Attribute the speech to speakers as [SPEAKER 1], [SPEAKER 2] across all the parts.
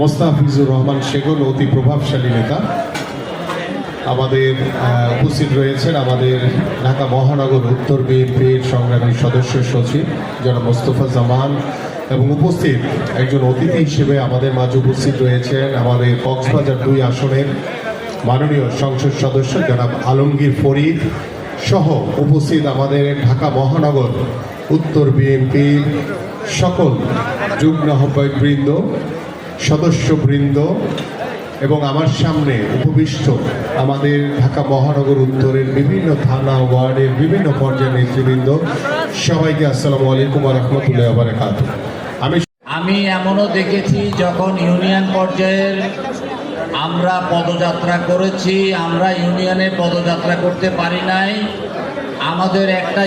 [SPEAKER 1] মোস্তাফিজুর রহমান সেগুন অতি প্রভাবশালী নেতা। আমাদের উপস্থিত রয়েছেন আমাদের ঢাকা মহানগর উত্তর বিএনপির সংগ্রামী সদস্য সচিব জনাব মোস্তফা জামান, এবং উপস্থিত একজন অতিথি হিসেবে আমাদের মাঝে উপস্থিত রয়েছেন আমাদের কক্সবাজার 2 আসনের মাননীয় সংসদ সদস্য জনাব আলমগীর ফরিদ সহ উপস্থিত আমাদের ঢাকা মহানগর উত্তর বিএনপির সকল যুগ্ম আহ্বায়কবৃন্দ, সদস্যবৃন্দ এবং আমার সামনে উপবিষ্ট আমাদের ঢাকা মহানগর উত্তরের বিভিন্ন থানা ওয়ার্ডের বিভিন্ন পর্যায়ের নেতৃবৃন্দ, সবাইকে আসসালামু আলাইকুম ওয়া রাহমাতুল্লাহি ওয়া বারাকাতুহু।
[SPEAKER 2] আমি এমনও দেখেছি যখন ইউনিয়ন পর্যায়ের আমরা পদযাত্রা করেছি, আমরা ইউনিয়নে পদযাত্রা করতে পারি নাই। আমাদের একটা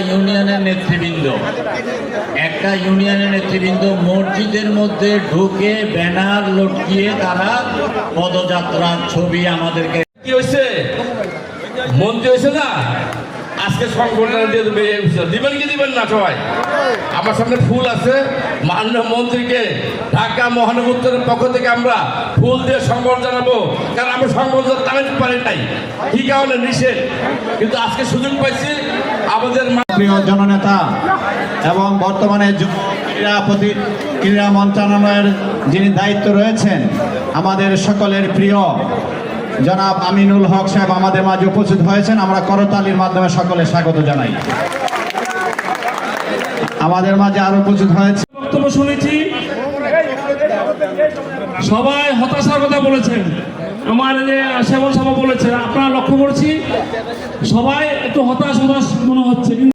[SPEAKER 2] ইউনিয়নের নেতৃবৃন্দ মসজিদের মধ্যে ঢুকে ব্যানার লটকিয়ে তারা পদযাত্রার ছবি আমাদেরকে
[SPEAKER 3] কি হয়েছে, মন্ত্রী হয়েছে না, আজকে সংগঠন দিবেন কি দিবেন না সবাই। আমার সামনে ফুল আছে, মাননীয় মন্ত্রীকে ঢাকা মহানগর উত্তরের পক্ষ থেকে আমরা ফুল দিয়ে সংবর্ধনা জানাবো, কারণ আমরা সংবর্ধনা জানাতে পারি নাই, কি কারণে নিষেধ, কিন্তু আজকে সুযোগ পাইছি। আমাদের
[SPEAKER 4] প্রিয় জননেতা এবং বর্তমানে ক্রীড়া মন্ত্রণালয়ের যিনি দায়িত্ব রয়েছেন, আমাদের সকলের প্রিয় জনাব আমিনুল হক সাহেব আমাদের মাঝে উপস্থিত হয়েছেন। আমরা করতালির মাধ্যমে সকলে স্বাগত জানাই। আমাদের মাঝে আরো উপস্থিত হয়েছে,
[SPEAKER 5] বক্তব্য শুনেছি, সবাই হতাশার কথা বলেছেন। আমার যে সেবন সভা বলেছেন, আপনারা লক্ষ্য করছি সবাই একটু হতাশ মনে হচ্ছে।